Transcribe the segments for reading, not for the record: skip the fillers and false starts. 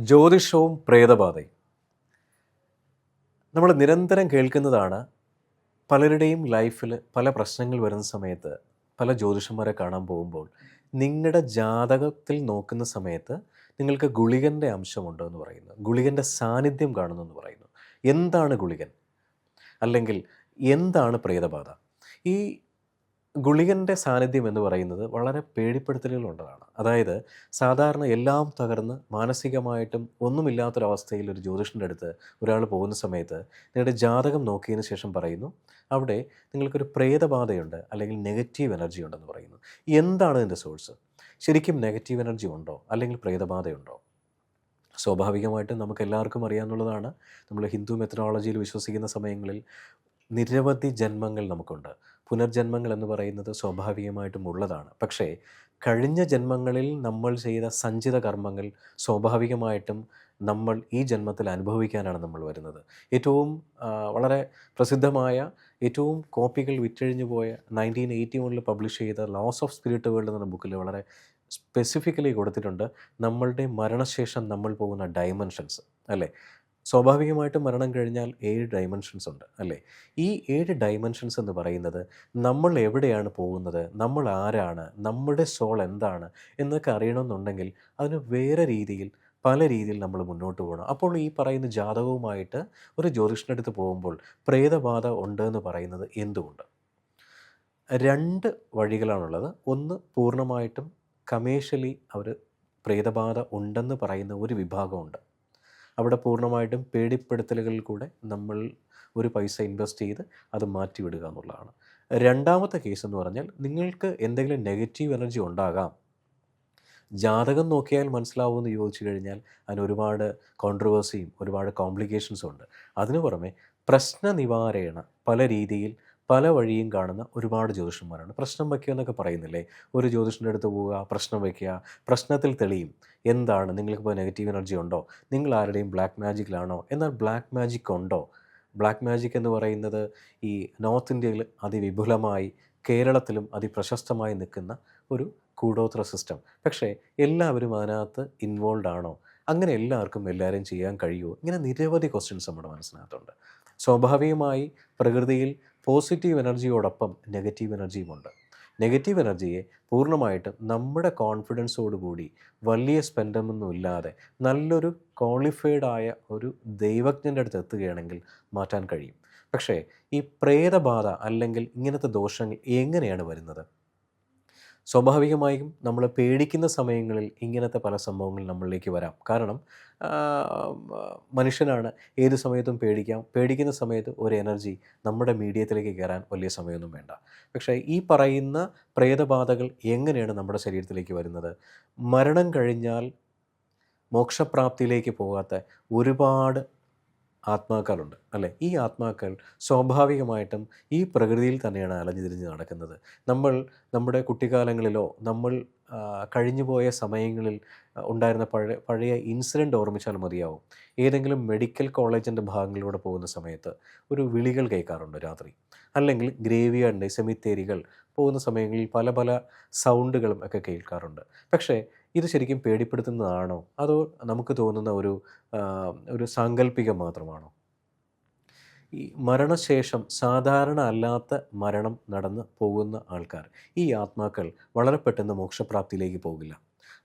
ജ്യോതിഷവും പ്രേതബാധയും നമ്മൾ നിരന്തരം കേൾക്കുന്നതാണ്. പലരുടെയും ലൈഫിൽ പല പ്രശ്നങ്ങൾ വരുന്ന സമയത്ത് പല ജ്യോതിഷന്മാരെ കാണാൻ പോകുമ്പോൾ നിങ്ങളുടെ ജാതകത്തിൽ നോക്കുന്ന സമയത്ത് നിങ്ങൾക്ക് ഗുളികൻ്റെ അംശമുണ്ടോ എന്ന് പറയുന്നു, ഗുളികൻ്റെ സാന്നിധ്യം കാണുന്നു എന്ന് പറയുന്നു. എന്താണ് ഗുളികൻ, അല്ലെങ്കിൽ എന്താണ് പ്രേതബാധ? ഈ ഗുളികൻ്റെ സാന്നിധ്യം എന്ന് പറയുന്നത് വളരെ പേടിപ്പെടുത്തലുകളുള്ളതാണ്. അതായത് സാധാരണ എല്ലാം തകർന്ന് മാനസികമായിട്ടും ഒന്നുമില്ലാത്തൊരവസ്ഥയിൽ ഒരു ജ്യോതിഷൻ്റെ അടുത്ത് ഒരാൾ പോകുന്ന സമയത്ത് നിങ്ങളുടെ ജാതകം നോക്കിയതിന് ശേഷം പറയുന്നു അവിടെ നിങ്ങൾക്കൊരു പ്രേതബാധയുണ്ട്, അല്ലെങ്കിൽ നെഗറ്റീവ് എനർജി ഉണ്ടെന്ന് പറയുന്നു. എന്താണ് ഇതിൻ്റെ സോഴ്സ്? ശരിക്കും നെഗറ്റീവ് എനർജി ഉണ്ടോ, അല്ലെങ്കിൽ പ്രേതബാധയുണ്ടോ? സ്വാഭാവികമായിട്ടും നമുക്ക് എല്ലാവർക്കും അറിയാവുന്നതാണ്. നമ്മൾ ഹിന്ദു മെത്തഡോളജിയിൽ വിശ്വസിക്കുന്ന സമയങ്ങളിൽ നിരവധി ജന്മങ്ങൾ നമുക്കുണ്ട്. പുനർജന്മങ്ങൾ എന്ന് പറയുന്നത് സ്വാഭാവികമായിട്ടും ഉള്ളതാണ്. പക്ഷേ കഴിഞ്ഞ ജന്മങ്ങളിൽ നമ്മൾ ചെയ്ത സഞ്ചിത കർമ്മങ്ങൾ സ്വാഭാവികമായിട്ടും നമ്മൾ ഈ ജന്മത്തിൽ അനുഭവിക്കാനാണ് നമ്മൾ വരുന്നത്. ഏറ്റവും വളരെ പ്രസിദ്ധമായ, ഏറ്റവും കോപ്പികൾ വിറ്റഴിഞ്ഞു പോയ 1981 പബ്ലിഷ് ചെയ്ത ലോസ് ഓഫ് സ്പിരിറ്റ് വേൾഡ് എന്ന ബുക്കിൽ വളരെ സ്പെസിഫിക്കലി കൊടുത്തിട്ടുണ്ട് നമ്മളുടെ മരണശേഷം നമ്മൾ പോകുന്ന ഡയമെൻഷൻസ്, അല്ലേ? സ്വാഭാവികമായിട്ടും മരണം കഴിഞ്ഞാൽ 7 ഡയമെൻഷൻസ് ഉണ്ട്, അല്ലേ? ഈ 7 ഡയമെൻഷൻസ് എന്ന് പറയുന്നത് നമ്മൾ എവിടെയാണ് പോകുന്നത്, നമ്മൾ ആരാണ്, നമ്മുടെ സോൾ എന്താണ് എന്നൊക്കെ അറിയണമെന്നുണ്ടെങ്കിൽ അതിന് വേറെ രീതിയിൽ, പല രീതിയിൽ നമ്മൾ മുന്നോട്ട് പോകണം. അപ്പോൾ ഈ പറയുന്ന ജാതകവുമായിട്ട് ഒരു ജ്യോതിഷൻ്റെ അടുത്ത് പോകുമ്പോൾ പ്രേതബാധ ഉണ്ട് എന്ന് പറയുന്നത് എന്തുകൊണ്ട്? 2 വഴികളാണുള്ളത്. ഒന്ന്, പൂർണ്ണമായിട്ടും കമേഴ്ഷ്യലി അവർ പ്രേതബാധ ഉണ്ടെന്ന് പറയുന്ന ഒരു വിഭാഗമുണ്ട്. അവിടെ പൂർണ്ണമായിട്ടും പേടിപ്പെടുത്തലുകളിൽ കൂടെ നമ്മൾ ഒരു പൈസ ഇൻവെസ്റ്റ് ചെയ്ത് അത് മാറ്റിവിടുക എന്നുള്ളതാണ്. രണ്ടാമത്തെ കേസ് എന്ന് പറഞ്ഞാൽ നിങ്ങൾക്ക് എന്തെങ്കിലും നെഗറ്റീവ് എനർജി ഉണ്ടാകാം. ജാതകം നോക്കിയാൽ മനസ്സിലാവുമെന്ന് ചോദിച്ചു കഴിഞ്ഞാൽ അതിന് ഒരുപാട് കോൺട്രവേഴ്സിയും ഒരുപാട് കോംപ്ലിക്കേഷൻസും ഉണ്ട്. അതിനു പുറമെ പ്രശ്ന നിവാരണ പല രീതിയിൽ പല വഴിയും കാണുന്ന ഒരുപാട് ജ്യോതിഷന്മാരാണ്. പ്രശ്നം വയ്ക്കുക എന്നൊക്കെ പറയുന്നില്ലേ? ഒരു ജ്യോതിഷൻ്റെ അടുത്ത് പോവുക, പ്രശ്നം വയ്ക്കുക, പ്രശ്നത്തിൽ തെളിയും. എന്താണ്, നിങ്ങൾക്കിപ്പോൾ നെഗറ്റീവ് എനർജി ഉണ്ടോ, നിങ്ങൾ ആരുടെയും ബ്ലാക്ക് മാജിക്കിലാണോ? എന്നാൽ ബ്ലാക്ക് മാജിക് ഉണ്ടോ? ബ്ലാക്ക് മാജിക് എന്ന് പറയുന്നത് ഈ നോർത്ത് ഇന്ത്യയിൽ അതിവിപുലമായി, കേരളത്തിലും അതിപ്രശസ്തമായി നിൽക്കുന്ന ഒരു കൂടോത്ര സിസ്റ്റം. പക്ഷേ എല്ലാവരും അതിനകത്ത് ഇൻവോൾവ് ആണോ? അങ്ങനെ എല്ലാവർക്കും എല്ലാവരും ചെയ്യാൻ കഴിയുമോ? ഇങ്ങനെ നിരവധി ക്വസ്റ്റ്യൻസ് നമ്മുടെ മനസ്സിനകത്തുണ്ട്. സ്വാഭാവികമായി പ്രകൃതിയിൽ പോസിറ്റീവ് എനർജിയോടൊപ്പം നെഗറ്റീവ് എനർജിയുമുണ്ട്. നെഗറ്റീവ് എനർജിയെ പൂർണ്ണമായിട്ടും നമ്മുടെ കോൺഫിഡൻസോടുകൂടി വലിയ സ്പെൻഡമൊന്നും ഇല്ലാതെ നല്ലൊരു ക്വാളിഫൈഡ് ആയ ഒരു ദൈവജ്ഞൻ്റെ അടുത്ത് എത്തുകയാണെങ്കിൽ മാറ്റാൻ കഴിയും. പക്ഷേ ഈ പ്രേതബാധ അല്ലെങ്കിൽ ഇങ്ങനത്തെ ദോഷങ്ങൾ എങ്ങനെയാണ് വരുന്നത്? സ്വാഭാവികമായും നമ്മൾ പേടിക്കുന്ന സമയങ്ങളിൽ ഇങ്ങനത്തെ പല സംഭവങ്ങൾ നമ്മളിലേക്ക് വരാം. കാരണം മനുഷ്യനാണ്, ഏത് സമയത്തും പേടിക്കാം. പേടിക്കുന്ന സമയത്ത് ഒരു എനർജി നമ്മുടെ മീഡിയത്തിലേക്ക് കയറാൻ വലിയ സമയമൊന്നും വേണ്ട. പക്ഷേ ഈ പറയുന്ന പ്രേതബാധകൾ എങ്ങനെയാണ് നമ്മുടെ ശരീരത്തിലേക്ക് വരുന്നത്? മരണം കഴിഞ്ഞാൽ മോക്ഷപ്രാപ്തിയിലേക്ക് പോകാത്ത ഒരുപാട് ആത്മാക്കളുണ്ട്, അല്ലേ? ഈ ആത്മാക്കൾ സ്വാഭാവികമായിട്ടും ഈ പ്രകൃതിയിൽ തന്നെയാണ് അലഞ്ഞു തിരിഞ്ഞ് നടക്കുന്നത്. നമ്മൾ നമ്മുടെ കുട്ടിക്കാലങ്ങളിലോ നമ്മൾ കഴിഞ്ഞുപോയ സമയങ്ങളിൽ ഉണ്ടായിരുന്ന പഴയ ഇൻസിഡൻ്റ് ഓർമ്മിച്ചാൽ മതിയാവും. ഏതെങ്കിലും മെഡിക്കൽ കോളേജിൻ്റെ ഭാഗങ്ങളിലൂടെ പോകുന്ന സമയത്ത് ഒരു വിളികൾ കേൾക്കാറുണ്ട് രാത്രി, അല്ലെങ്കിൽ ഗ്രേവിയാർഡിൻ്റെ സെമിത്തേരികൾ പോകുന്ന സമയങ്ങളിൽ പല പല സൗണ്ടുകളും ഒക്കെ കേൾക്കാറുണ്ട്. പക്ഷേ ഇത് ശരിക്കും പേടിപ്പെടുത്തുന്നതാണോ, അതോ നമുക്ക് തോന്നുന്ന ഒരു സാങ്കല്പികം മാത്രമാണോ? ഈ മരണശേഷം സാധാരണ അല്ലാത്ത മരണം നടന്ന് പോകുന്ന ആൾക്കാർ, ഈ ആത്മാക്കൾ വളരെ പെട്ടെന്ന് മോക്ഷപ്രാപ്തിയിലേക്ക് പോകില്ല.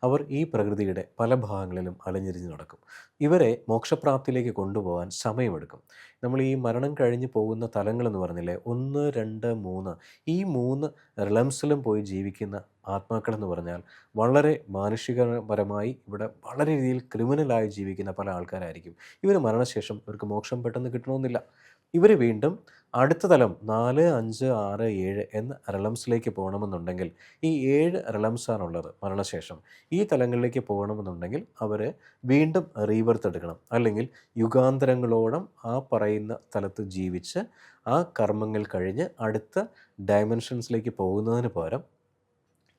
അവർ ഈ പ്രകൃതിയുടെ പല ഭാഗങ്ങളിലും അലഞ്ഞിരിഞ്ഞ് നടക്കും. ഇവരെ മോക്ഷപ്രാപ്തിയിലേക്ക് കൊണ്ടുപോകാൻ സമയമെടുക്കും. നമ്മൾ ഈ മരണം കഴിഞ്ഞ് പോകുന്ന തലങ്ങളെന്ന് പറഞ്ഞില്ലേ, 1, 2, 3, ഈ 3 റിലംസിലും പോയി ജീവിക്കുന്ന ആത്മാക്കളെന്ന് പറഞ്ഞാൽ വളരെ മാനുഷികപരമായി ഇവിടെ വളരെ രീതിയിൽ ക്രിമിനലായി ജീവിക്കുന്ന പല ആൾക്കാരായിരിക്കും. ഇവർ മരണശേഷം ഇവർക്ക് മോക്ഷം പെട്ടെന്ന് കിട്ടണമെന്നില്ല. ഇവർ വീണ്ടും അടുത്ത തലം 4, 5, 6, 7 എന്ന റിലംസിലേക്ക് പോകണമെന്നുണ്ടെങ്കിൽ, ഈ 7 റിലംസാണുള്ളത് മരണശേഷം. ഈ തലങ്ങളിലേക്ക് പോകണമെന്നുണ്ടെങ്കിൽ അവർ വീണ്ടും റീബർത്ത് എടുക്കണം, അല്ലെങ്കിൽ യുഗാന്തരങ്ങളോളം ആ പറയുന്ന തലത്ത് ജീവിച്ച് ആ കർമ്മങ്ങൾ കഴിഞ്ഞ് അടുത്ത ഡയമെൻഷൻസിലേക്ക് പോകുന്നതിന് പകരം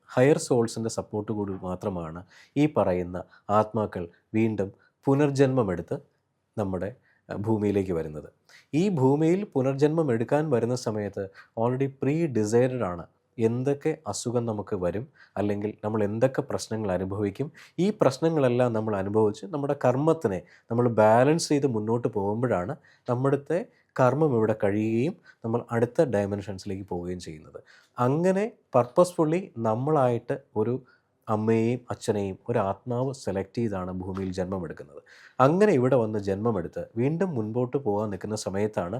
ഹയർ സോൾസിൻ്റെ സപ്പോർട്ട് കൂടി മാത്രമാണ് ഈ പറയുന്ന ആത്മാക്കൾ വീണ്ടും പുനർജന്മമെടുത്ത് നമ്മുടെ ഭൂമിയിലേക്ക് വരുന്നത്. ഈ ഭൂമിയിൽ പുനർജന്മം എടുക്കാൻ വരുന്ന സമയത്ത് ഓൾറെഡി പ്രീ ഡിസൈഡഡ് ആണ് എന്തൊക്കെ അസുഖം നമുക്ക് വരും, അല്ലെങ്കിൽ നമ്മൾ എന്തൊക്കെ പ്രശ്നങ്ങൾ അനുഭവിക്കും. ഈ പ്രശ്നങ്ങളെല്ലാം നമ്മൾ അനുഭവിച്ച് നമ്മുടെ കർമ്മത്തിനെ നമ്മൾ ബാലൻസ് ചെയ്ത് മുന്നോട്ട് പോകുമ്പോഴാണ് നമ്മുടുത്തെ കർമ്മം ഇവിടെ കഴിയുകയും നമ്മൾ അടുത്ത ഡയമെൻഷൻസിലേക്ക് പോവുകയും ചെയ്യുന്നത്. അങ്ങനെ പർപ്പസ്ഫുള്ളി നമ്മളായിട്ട് ഒരു അമ്മയെയും അച്ഛനെയും ഒരു ആത്മാവ് സെലക്ട് ചെയ്താണ് ഭൂമിയിൽ ജന്മമെടുക്കുന്നത്. അങ്ങനെ ഇവിടെ വന്ന് ജന്മമെടുത്ത് വീണ്ടും മുൻപോട്ട് പോകാൻ നിൽക്കുന്ന സമയത്താണ്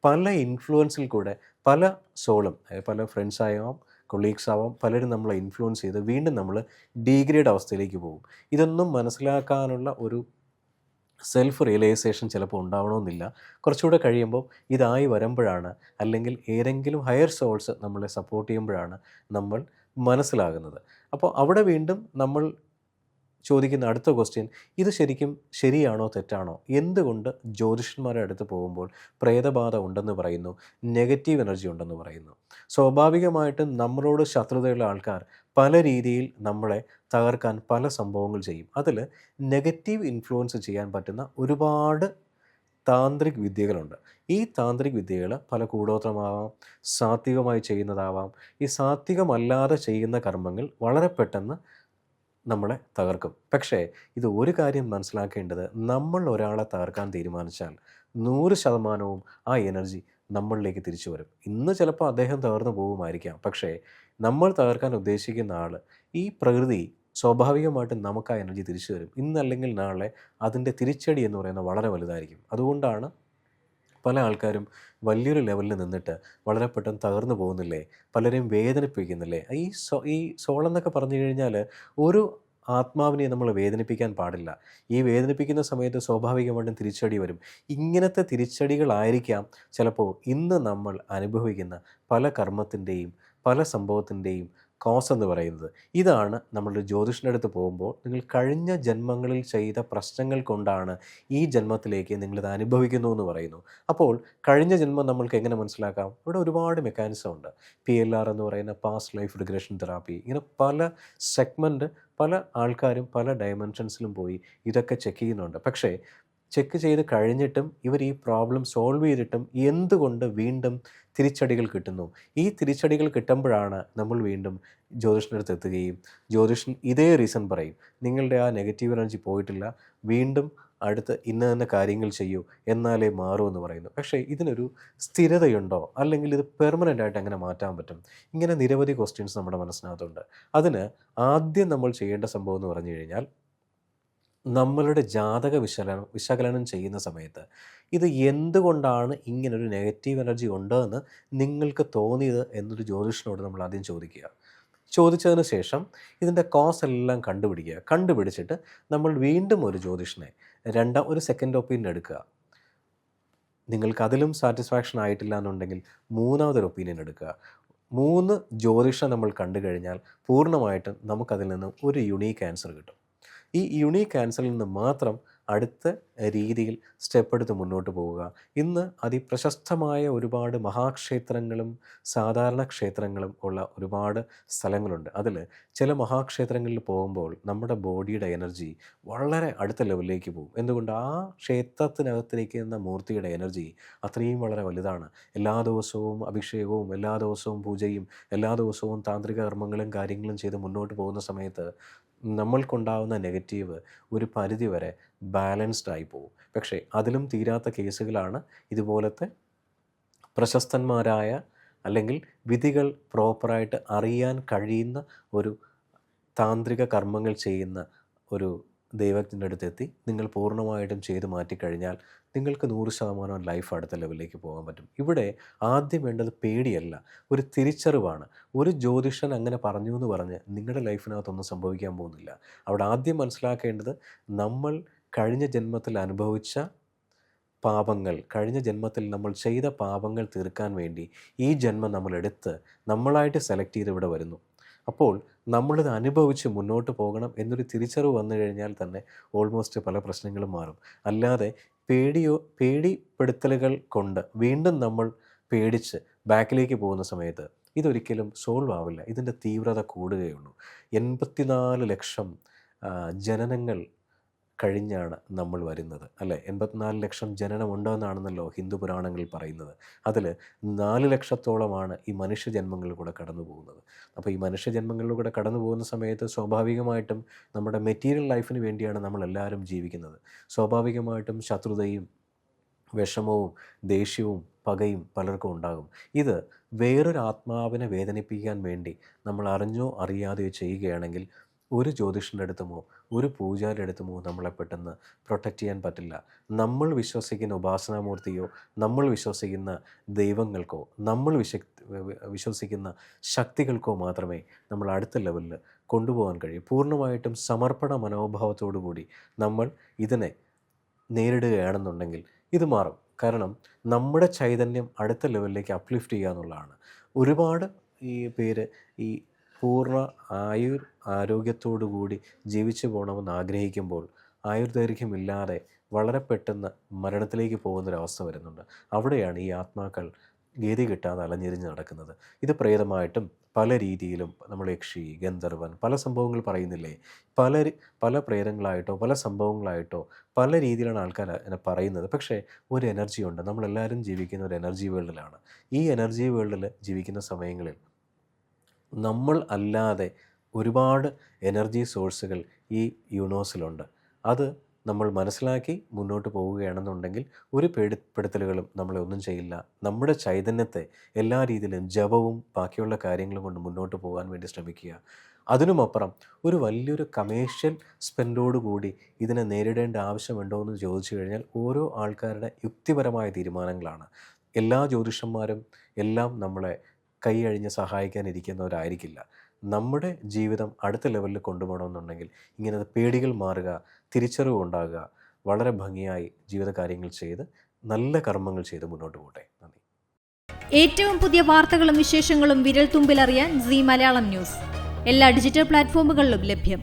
പല ഇൻഫ്ലുവൻസിൽ കൂടെ പല സോളും, പല ഫ്രണ്ട്സായാം കൊളീഗ്സ് ആവാം, പലരും നമ്മളെ ഇൻഫ്ലുവൻസ് ചെയ്ത് വീണ്ടും നമ്മൾ ഡീഗ്രേഡ് അവസ്ഥയിലേക്ക് പോകും. ഇതൊന്നും മനസ്സിലാക്കാനുള്ള ഒരു സെൽഫ് റിയലൈസേഷൻ ചിലപ്പോൾ ഉണ്ടാവണമെന്നില്ല. കുറച്ചുകൂടെ കഴിയുമ്പോൾ ഇതായി വരുമ്പോഴാണ്, അല്ലെങ്കിൽ ഏതെങ്കിലും ഹയർ സോൾസ് നമ്മളെ സപ്പോർട്ട് ചെയ്യുമ്പോഴാണ് നമ്മൾ മനസ്സിലാകുന്നത്. അപ്പോൾ അവിടെ വീണ്ടും നമ്മൾ ചോദിക്കുന്ന അടുത്ത ക്വസ്റ്റ്യൻ, ഇത് ശരിക്കും ശരിയാണോ തെറ്റാണോ? എന്തുകൊണ്ട് ജ്യോതിഷന്മാരുടെ അടുത്ത് പോകുമ്പോൾ പ്രേതബാധ ഉണ്ടെന്ന് പറയുന്നു, നെഗറ്റീവ് എനർജി ഉണ്ടെന്ന് പറയുന്നു? സ്വാഭാവികമായിട്ടും നമ്മളോട് ശത്രുതയുള്ള ആൾക്കാർ പല രീതിയിൽ നമ്മളെ തകർക്കാൻ പല സംഭവങ്ങൾ ചെയ്യും. അതിൽ നെഗറ്റീവ് ഇൻഫ്ലുവൻസ് ചെയ്യാൻ പറ്റുന്ന ഒരുപാട് താന്ത്രിക് വിദ്യകളുണ്ട്. ഈ താന്ത്രിക് വിദ്യകൾ പല കൂടോത്രമാവാം, സാത്വികമായി ചെയ്യുന്നതാവാം. ഈ സാത്വികമല്ലാതെ ചെയ്യുന്ന കർമ്മങ്ങൾ വളരെ പെട്ടെന്ന് നമ്മളെ തകർക്കും. പക്ഷേ ഇത് ഒരു കാര്യം മനസ്സിലാക്കേണ്ടത്, നമ്മൾ ഒരാളെ തകർക്കാൻ തീരുമാനിച്ചാൽ 100% ആ എനർജി നമ്മളിലേക്ക് തിരിച്ചു വരും. ഇന്ന് ചിലപ്പോൾ അദ്ദേഹം തകർന്നു പോകുമായിരിക്കാം, പക്ഷേ നമ്മൾ തകർക്കാൻ ഉദ്ദേശിക്കുന്ന ആൾ, ഈ പ്രകൃതി സ്വാഭാവികമായിട്ടും നമുക്ക് ആ എനർജി തിരിച്ചു തരും. ഇന്നല്ലെങ്കിൽ നാളെ അതിൻ്റെ തിരിച്ചടി എന്ന് പറയുന്നത് വളരെ വലുതായിരിക്കും. അതുകൊണ്ടാണ് പല ആൾക്കാരും വലിയൊരു ലെവലിൽ നിന്നിട്ട് വളരെ പെട്ടെന്ന് തകർന്നു പോകുന്നില്ലേ, പലരെയും വേദനിപ്പിക്കുന്നില്ലേ? ഈ സോൾ എന്നൊക്കെ പറഞ്ഞു കഴിഞ്ഞാൽ ഒരു ആത്മാവിനെ നമ്മൾ വേദനിപ്പിക്കാൻ പാടില്ല. ഈ വേദനിപ്പിക്കുന്ന സമയത്ത് സ്വാഭാവികമായിട്ടും തിരിച്ചടി വരും. ഇങ്ങനത്തെ തിരിച്ചടികളായിരിക്കാം ചിലപ്പോൾ ഇന്ന് നമ്മൾ അനുഭവിക്കുന്ന പല കർമ്മത്തിൻ്റെയും പല സംഭവത്തിൻ്റെയും കോസ് എന്ന് പറയുന്നത്. ഇതാണ് നമ്മളൊരു ജ്യോതിഷൻ്റെ അടുത്ത് പോകുമ്പോൾ, നിങ്ങൾ കഴിഞ്ഞ ജന്മങ്ങളിൽ ചെയ്ത പ്രശ്നങ്ങൾ കൊണ്ടാണ് ഈ ജന്മത്തിലേക്ക് നിങ്ങളിത് അനുഭവിക്കുന്നു എന്ന് പറയുന്നു. അപ്പോൾ കഴിഞ്ഞ ജന്മം നമ്മൾക്ക് എങ്ങനെ മനസ്സിലാക്കാം? ഇവിടെ ഒരുപാട് മെക്കാനിസം ഉണ്ട്. PLR എന്ന് പറയുന്ന പാസ്റ്റ് ലൈഫ് റിഗ്രഷൻ തെറാപ്പി. ഇങ്ങനെ പല സെഗ്മെൻറ്റ് പല ആൾക്കാരും പല ഡയമെൻഷൻസിലും പോയി ഇതൊക്കെ ചെക്ക് ചെയ്യുന്നുണ്ട്. പക്ഷേ ചെക്ക് ചെയ്ത് കഴിഞ്ഞിട്ടും ഇവർ ഈ പ്രോബ്ലം സോൾവ് ചെയ്തിട്ടും എന്തുകൊണ്ട് വീണ്ടും തിരിച്ചടികൾ കിട്ടുന്നു? ഈ തിരിച്ചടികൾ കിട്ടുമ്പോഴാണ് നമ്മൾ വീണ്ടും ജ്യോതിഷൻ്റെ അടുത്ത് എത്തുകയും ജ്യോതിഷൻ ഇതേ റീസൺ പറയും, നിങ്ങളുടെ ആ നെഗറ്റീവ് എനർജി പോയിട്ടില്ല, വീണ്ടും അടുത്ത് ഇന്ന തന്നെ കാര്യങ്ങൾ ചെയ്യൂ എന്നാലേ മാറൂ എന്ന് പറയുന്നു. പക്ഷേ ഇതിനൊരു സ്ഥിരതയുണ്ടോ, അല്ലെങ്കിൽ ഇത് പെർമനൻ്റ് ആയിട്ട് എങ്ങനെ മാറ്റാൻ പറ്റും? ഇങ്ങനെ നിരവധി ക്വസ്റ്റ്യൻസ് നമ്മുടെ മനസ്സിനകത്തുണ്ട്. അതിന് ആദ്യം നമ്മൾ ചെയ്യേണ്ട സംഭവം എന്ന് പറഞ്ഞു കഴിഞ്ഞാൽ, നമ്മളുടെ ജാതക വിശകലനം ചെയ്യുന്ന സമയത്ത് ഇത് എന്തുകൊണ്ടാണ് ഇങ്ങനൊരു നെഗറ്റീവ് എനർജി ഉണ്ടോ എന്ന് നിങ്ങൾക്ക് തോന്നിയത് എന്നൊരു ജ്യോതിഷനോട് നമ്മൾ ആദ്യം ചോദിക്കുക. ചോദിച്ചതിന് ശേഷം ഇതിൻ്റെ കോസ് എല്ലാം കണ്ടുപിടിച്ചിട്ട് നമ്മൾ വീണ്ടും ഒരു ജ്യോതിഷനെ ഒരു സെക്കൻഡ് ഒപ്പീനിയൻ എടുക്കുക. നിങ്ങൾക്ക് അതിലും സാറ്റിസ്ഫാക്ഷൻ ആയിട്ടില്ല എന്നുണ്ടെങ്കിൽ മൂന്നാമതൊരു ഒപ്പീനിയൻ എടുക്കുക. 3 ജ്യോതിഷം നമ്മൾ കണ്ടു കഴിഞ്ഞാൽ പൂർണ്ണമായിട്ടും നമുക്കതിൽ നിന്നും ഒരു യുണീക്ക് ആൻസർ കിട്ടും. ഈ യുണീക്ക് ആൻസറിൽ നിന്ന് മാത്രം അടുത്ത രീതിയിൽ സ്റ്റെപ്പ് എടുത്ത് മുന്നോട്ട് പോവുക. ഇന്ന് അതിപ്രശസ്തമായ ഒരുപാട് മഹാക്ഷേത്രങ്ങളും സാധാരണ ക്ഷേത്രങ്ങളും ഉള്ള ഒരുപാട് സ്ഥലങ്ങളുണ്ട്. അതിൽ ചില മഹാക്ഷേത്രങ്ങളിൽ പോകുമ്പോൾ നമ്മുടെ ബോഡിയുടെ എനർജി വളരെ അടുത്ത ലെവലിലേക്ക് പോകും. എന്തുകൊണ്ട്? ആ ക്ഷേത്രത്തിനകത്തിരിക്കുന്ന മൂർത്തിയുടെ എനർജി അത്രയും വളരെ വലുതാണ്. എല്ലാ ദിവസവും അഭിഷേകവും, എല്ലാ ദിവസവും പൂജയും, എല്ലാ ദിവസവും താന്ത്രിക കർമ്മങ്ങളും കാര്യങ്ങളും ചെയ്ത് മുന്നോട്ട് പോകുന്ന സമയത്ത് നമ്മൾക്കുണ്ടാകുന്ന നെഗറ്റീവ് ഒരു പരിധിവരെ ബാലൻസ്ഡ് ആയി പോകും. പക്ഷേ അതിലും തീരാത്ത കേസുകളാണ് ഇതുപോലത്തെ പ്രശസ്തന്മാരായ, അല്ലെങ്കിൽ വിധികൾ പ്രോപ്പറായിട്ട് അറിയാൻ കഴിയുന്ന ഒരു താന്ത്രിക കർമ്മങ്ങൾ ചെയ്യുന്ന ഒരു ദൈവത്തിൻ്റെ അടുത്തെത്തി നിങ്ങൾ പൂർണ്ണമായിട്ടും ചെയ്ത് മാറ്റിക്കഴിഞ്ഞാൽ നിങ്ങൾക്ക് 100% ലൈഫ് അടുത്ത ലെവലിലേക്ക് പോകാൻ പറ്റും. ഇവിടെ ആദ്യം വേണ്ടത് പേടിയല്ല, ഒരു തിരിച്ചറിവാണ്. ഒരു ജ്യോതിഷൻ അങ്ങനെ പറഞ്ഞു എന്ന് പറഞ്ഞ് നിങ്ങളുടെ ലൈഫിനകത്തൊന്നും സംഭവിക്കാൻ പോകുന്നില്ല. അവിടെ ആദ്യം മനസ്സിലാക്കേണ്ടത്, നമ്മൾ കഴിഞ്ഞ ജന്മത്തിൽ അനുഭവിച്ച പാപങ്ങൾ, കഴിഞ്ഞ ജന്മത്തിൽ നമ്മൾ ചെയ്ത പാപങ്ങൾ തീർക്കാൻ വേണ്ടി ഈ ജന്മം നമ്മളെടുത്ത് നമ്മളായിട്ട് സെലക്ട് ചെയ്ത് ഇവിടെ വരുന്നു. അപ്പോൾ നമ്മളിത് അനുഭവിച്ച് മുന്നോട്ട് പോകണം എന്നൊരു തിരിച്ചറിവ് വന്നു കഴിഞ്ഞാൽ തന്നെ ഓൾമോസ്റ്റ് പല പ്രശ്നങ്ങളും മാറും. അല്ലാതെ പേടിപ്പെടുത്തലുകൾ കൊണ്ട് വീണ്ടും നമ്മൾ പേടിച്ച് ബാക്കിലേക്ക് പോകുന്ന സമയത്ത് ഇതൊരിക്കലും സോൾവ് ആവില്ല. ഇതിൻ്റെ തീവ്രത കൂടുകയുള്ളൂ. 84 ലക്ഷം ജനനങ്ങൾ കഴിഞ്ഞാണ് നമ്മൾ വരുന്നത്, അല്ലേ? 84 ലക്ഷം ജനനമുണ്ടെന്നാണെന്നല്ലോ ഹിന്ദു പുരാണങ്ങളിൽ പറയുന്നത്. അതിൽ 4 ലക്ഷത്തോളമാണ് ഈ മനുഷ്യജന്മങ്ങളിലൂടെ കടന്നു പോകുന്നത്. അപ്പോൾ ഈ മനുഷ്യജന്മങ്ങളിലൂടെ കടന്നു പോകുന്ന സമയത്ത് സ്വാഭാവികമായിട്ടും നമ്മുടെ മെറ്റീരിയൽ ലൈഫിന് വേണ്ടിയാണ് നമ്മളെല്ലാവരും ജീവിക്കുന്നത്. സ്വാഭാവികമായിട്ടും ശത്രുതയും വിഷമവും ദേഷ്യവും പകയും പലർക്കും ഉണ്ടാകും. ഇത് വേറൊരു ആത്മാവിനെ വേദനിപ്പിക്കാൻ വേണ്ടി നമ്മൾ അറിഞ്ഞോ അറിയാതെയോ ചെയ്യുകയാണെങ്കിൽ ഒരു ജ്യോതിഷൻ്റെ അടുത്തുമോ ഒരു പൂജാരിയുടെ അടുത്തുമോ നമ്മളെ പെട്ടെന്ന് പ്രൊട്ടക്റ്റ് ചെയ്യാൻ പറ്റില്ല. നമ്മൾ വിശ്വസിക്കുന്ന ഉപാസനാമൂർത്തിയോ നമ്മൾ വിശ്വസിക്കുന്ന ദൈവങ്ങൾക്കോ നമ്മൾ വിശ്വസിക്കുന്ന ശക്തികൾക്കോ മാത്രമേ നമ്മൾ അടുത്ത ലെവലിൽ കൊണ്ടുപോകാൻ കഴിയൂ. പൂർണ്ണമായിട്ടും സമർപ്പണ മനോഭാവത്തോടു കൂടി നമ്മൾ ഇതിനെ നേരിടുകയാണെന്നുണ്ടെങ്കിൽ ഇത് മാറും. കാരണം നമ്മുടെ ചൈതന്യം അടുത്ത ലെവലിലേക്ക് അപ്ലിഫ്റ്റ് ചെയ്യുക എന്നുള്ളതാണ്. ഒരുപാട് ഈ പേര് ഈ പൂർണ്ണ ആരോഗ്യത്തോടു കൂടി ജീവിച്ചു പോകണമെന്ന് ആഗ്രഹിക്കുമ്പോൾ ആയുർദൈർഘ്യമില്ലാതെ വളരെ പെട്ടെന്ന് മരണത്തിലേക്ക് പോകുന്നൊരവസ്ഥ വരുന്നുണ്ട്. അവിടെയാണ് ഈ ആത്മാക്കൾ ഗതി കിട്ടാതെ അലഞ്ഞിരിഞ്ഞ് നടക്കുന്നത്. ഇത് പ്രേതമായിട്ടും പല രീതിയിലും നമ്മൾ യക്ഷി, ഗന്ധർവൻ, പല സംഭവങ്ങൾ പറയുന്നില്ലേ, പല പ്രേതങ്ങളായിട്ടോ പല സംഭവങ്ങളായിട്ടോ പല രീതിയിലാണ് ആൾക്കാർ അതിനെ പറയുന്നത്. പക്ഷേ ഒരു എനർജി ഉണ്ട്. നമ്മളെല്ലാവരും ജീവിക്കുന്ന ഒരു എനർജി വേൾഡിലാണ്. ഈ എനർജി വേൾഡിൽ ജീവിക്കുന്ന സമയങ്ങളിൽ നമ്മൾ അല്ലാതെ ഒരുപാട് എനർജി സോഴ്സുകൾ ഈ യൂണിവേഴ്സിലുണ്ട്. അത് നമ്മൾ മനസ്സിലാക്കി മുന്നോട്ട് പോവുകയാണെന്നുണ്ടെങ്കിൽ ഒരു പേടിപ്പെടുത്തലുകളും നമ്മളെ ഒന്നും ചെയ്യില്ല. നമ്മുടെ ചൈതന്യത്തെ എല്ലാ രീതിയിലും ജപവും ബാക്കിയുള്ള കാര്യങ്ങളും കൊണ്ട് മുന്നോട്ട് പോകാൻ വേണ്ടി ശ്രമിക്കുക. അതിനുമപ്പുറം ഒരു വലിയൊരു കമേഴ്ഷ്യൽ സ്പെൻഡോടുകൂടി ഇതിനെ നേരിടേണ്ട ആവശ്യമുണ്ടോ എന്ന് ചോദിച്ചു കഴിഞ്ഞാൽ ഓരോ ആൾക്കാരുടെ യുക്തിപരമായ തീരുമാനങ്ങളാണ്. എല്ലാ ജ്യോതിഷന്മാരും എല്ലാം നമ്മളെ കൈയഴിഞ്ഞ് സഹായിക്കാനിരിക്കുന്നവരായിരിക്കില്ല. നമ്മുടെ ജീവിതം അടുത്ത ലെവലിൽ കൊണ്ടുപോകണമെന്നുണ്ടെങ്കിൽ ഇങ്ങനെ പേടികൾ മാറുക, തിരിച്ചറിവ് ഉണ്ടാകുക, വളരെ ഭംഗിയായി ജീവിതകാര്യങ്ങൾ ചെയ്ത് നല്ല കർമ്മങ്ങൾ ചെയ്ത് മുന്നോട്ട് പോകട്ടെ. നന്ദി. ഏറ്റവും പുതിയ വാർത്തകളും വിശേഷങ്ങളും വിരൽ തുമ്പിലറിയാൻ സീ മലയാളം ന്യൂസ് എല്ലാ ഡിജിറ്റൽ പ്ലാറ്റ്ഫോമുകളിലും ലഭ്യം.